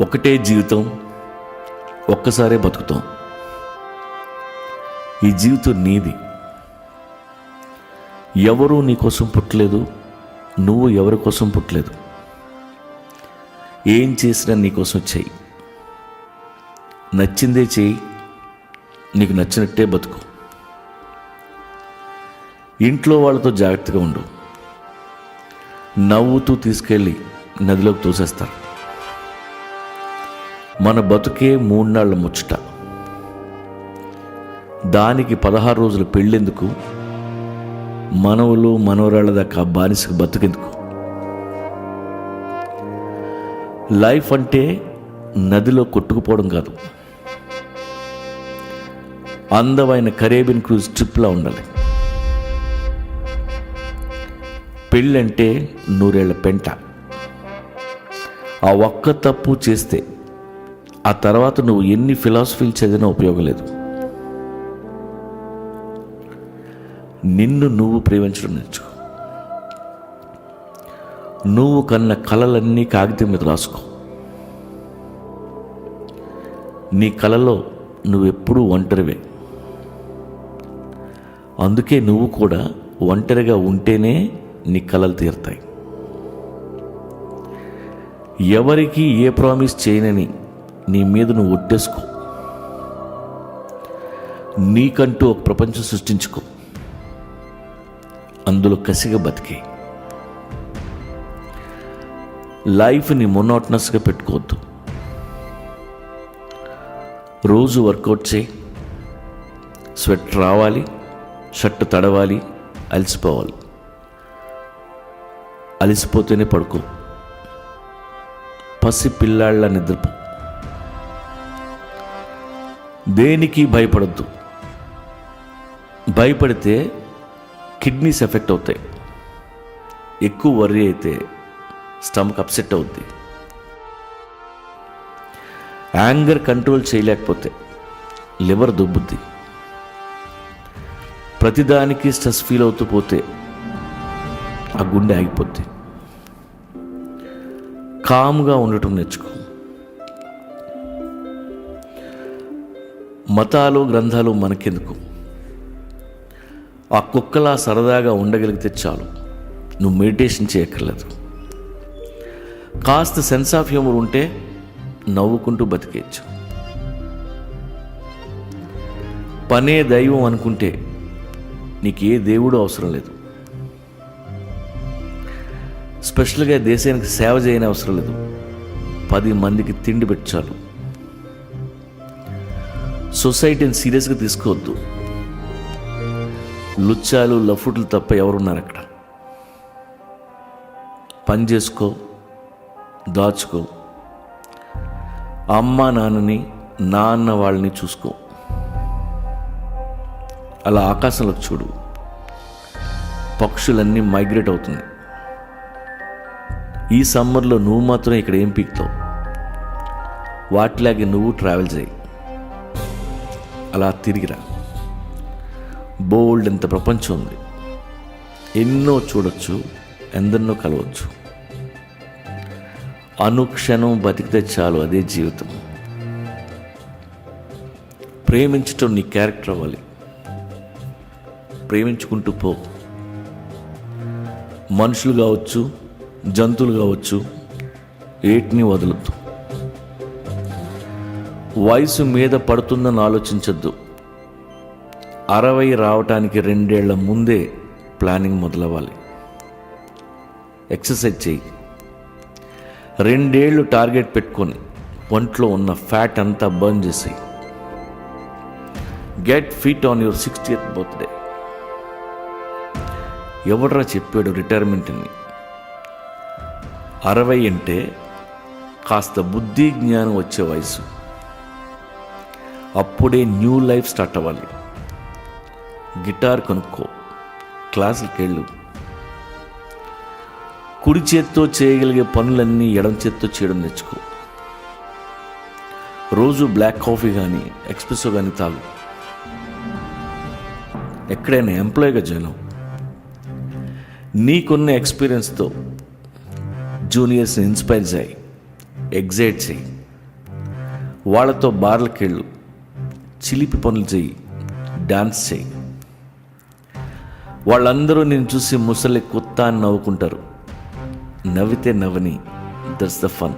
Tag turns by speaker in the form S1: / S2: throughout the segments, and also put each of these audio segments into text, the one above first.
S1: ఒకటే జీవితం, ఒక్కసారే బతుకుతాం. ఈ జీవితం నీది. ఎవరూ నీ కోసం పుట్టలేదు, నువ్వు ఎవరి కోసం పుట్టలేదు. ఏం చేసినా నీకోసం చెయ్యి, నచ్చిందే చెయ్యి, నీకు నచ్చినట్టే బతుకు. ఇంట్లో వాళ్ళతో జాగ్రత్తగా ఉండు. నవ్వుతూ తీసుకెళ్ళి నదిలోకి తోసేస్తారు. మన బతుకే 3 నాళ్ల ముచ్చట. దానికి 16 రోజులు పెళ్ళెందుకు? మనవలు మనవరాళ్ళ దాకా బానిసకు బతుకెందుకు? లైఫ్ అంటే నదిలో కొట్టుకుపోవడం కాదు, అందమైన కరేబియన్ క్రూజ్ ట్రిప్లా ఉండాలి. పెళ్ళంటే 100 ఏళ్ల పెంట. ఆ ఒక్క తప్పు చేస్తే ఆ తర్వాత నువ్వు ఎన్ని ఫిలాసఫీలు చదివినా ఉపయోగం లేదు. నిన్ను నువ్వు ప్రేమించడం నేర్చుకో. నువ్వు కన్న కలలన్నీ కాగితం మీద రాసుకో. నీ కలలో నువ్వెప్పుడూ ఒంటరివే. అందుకే నువ్వు కూడా ఒంటరిగా ఉంటేనే నీ కలలు తీరుతాయి. ఎవరికి ఏ ప్రామిస్ చేయనని నీ మీద నువ్వు ఒట్టేసుకో. నీకంటూ ఒక ప్రపంచం సృష్టించుకో. అందులో కసిగా బతికే. లైఫ్ని మొనోటనస్గా పెట్టుకోవద్దు. రోజు వర్కౌట్ చేయి. స్వెట్ రావాలి, షర్ట్ తడవాలి, అలసిపోవాలి. అలసిపోతేనే పడుకో. పసి పిల్లాళ్ళ నిద్రపో. దేనికి భయపడద్దు. భయపడితే కిడ్నీస్ ఎఫెక్ట్ అవుతాయి. ఎక్కువ వర్రీ అయితే స్టమక్ అప్సెట్ అవుద్ది. యాంగర్ కంట్రోల్ చేయలేకపోతే లివర్ దొబ్బుద్ది. ప్రతిదానికి స్ట్రెస్ ఫీల్ అవుతూ పోతే ఆ గుండె ఆగిపోద్ది. కామ్గా ఉండటం నేర్చుకో. మతాలు గ్రంథాలు మనకెందుకు? ఆ కుక్కలా సరదాగా ఉండగలిగితే చాలు. నువ్వు మెడిటేషన్ చేయక్కర్లేదు. కాస్త సెన్స్ ఆఫ్ హ్యూమర్ ఉంటే నవ్వుకుంటూ బతికేయచ్చు. పనే దైవం అనుకుంటే నీకు ఏ దేవుడు అవసరం లేదు. స్పెషల్గా దేశానికి సేవ చేయని అవసరం లేదు. 10 మందికి తిండి పెట్టాలి. సొసైటీని సీరియస్గా తీసుకోవద్దు. లుచ్చాలు లఫుట్లు తప్ప ఎవరున్నారు అక్కడ? పని చేసుకో, దాచుకో. అమ్మ నాన్నని, నాన్న వాళ్ళని చూసుకో. అలా ఆకాశంలోకి చూడు. పక్షులన్నీ మైగ్రేట్ అవుతున్నాయి. ఈ సమ్మర్లో నువ్వు మాత్రం ఇక్కడ ఏం పీకుతావు? వాటిలాగే నువ్వు ట్రావెల్ చేయి. అలా తిరిగిరా. బోల్డ్ ఎంత ప్రపంచం ఉంది. ఎన్నో చూడొచ్చు, ఎందరినో కలవచ్చు. అనుక్షణం బతికితే చాలు, అదే జీవితం. ప్రేమించటం నీ క్యారెక్టర్ అవ్వాలి. ప్రేమించుకుంటూ పో. మనుషులు కావచ్చు, జంతువులు కావచ్చు, ఏటిని వదలొద్దు. వయసు మీద పడుతుందని ఆలోచించద్దు. 60 రావటానికి 2 ఏళ్ల ముందే ప్లానింగ్ మొదలవ్వాలి. ఎక్సర్సైజ్ చేయి. 2 ఏళ్ళు టార్గెట్ పెట్టుకొని ఒంట్లో ఉన్న ఫ్యాట్ అంతా బర్న్ చేసేయి. Get fit on your 60th birthday. ఎవడ్రా చెప్పాడు రిటైర్మెంట్ అని? 60 అంటే కాస్త బుద్ధి జ్ఞానం వచ్చే వయసు. అప్పుడే న్యూ లైఫ్ స్టార్ట్ అవ్వాలి. గిటార్ కొనుక్కో, క్లాసులకు వెళ్ళు. కుడి చేత్తో చేయగలిగే పనులన్నీ ఎడం చేత్తో చేయడం నేర్చుకో. రోజు బ్లాక్ కాఫీ కానీ ఎక్స్ప్రెసో కానీ తాగు. ఎక్కడైనా ఎంప్లాయీగా జాయిన్ అవ్వు. నీకున్న ఎక్స్పీరియన్స్తో జూనియర్స్ని ఇన్స్పైర్ చేయి, ఎగ్జైట్ చేయి. వాళ్ళతో బార్లకెళ్ళు, చిలిపి పనులు చెయ్యి, డాన్స్ చెయ్యి. వాళ్ళందరూ నేను చూసి ముసలి కుత్త అని నవ్వుకుంటారు. నవ్వితే నవ్వని, దట్స్ ద ఫన్.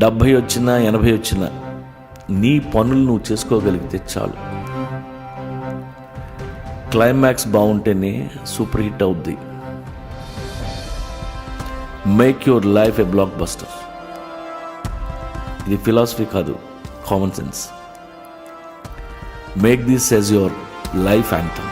S1: 70 వచ్చినా 80 వచ్చినా నీ పనులు నువ్వు చేసుకోగలిగితే చాలు. క్లైమాక్స్ బాగుంటేనే సూపర్ హిట్ అవుద్ది. Make your life A block buster. ఇది ఫిలాసఫీ కాదు, common sense. Make this as your life anthem.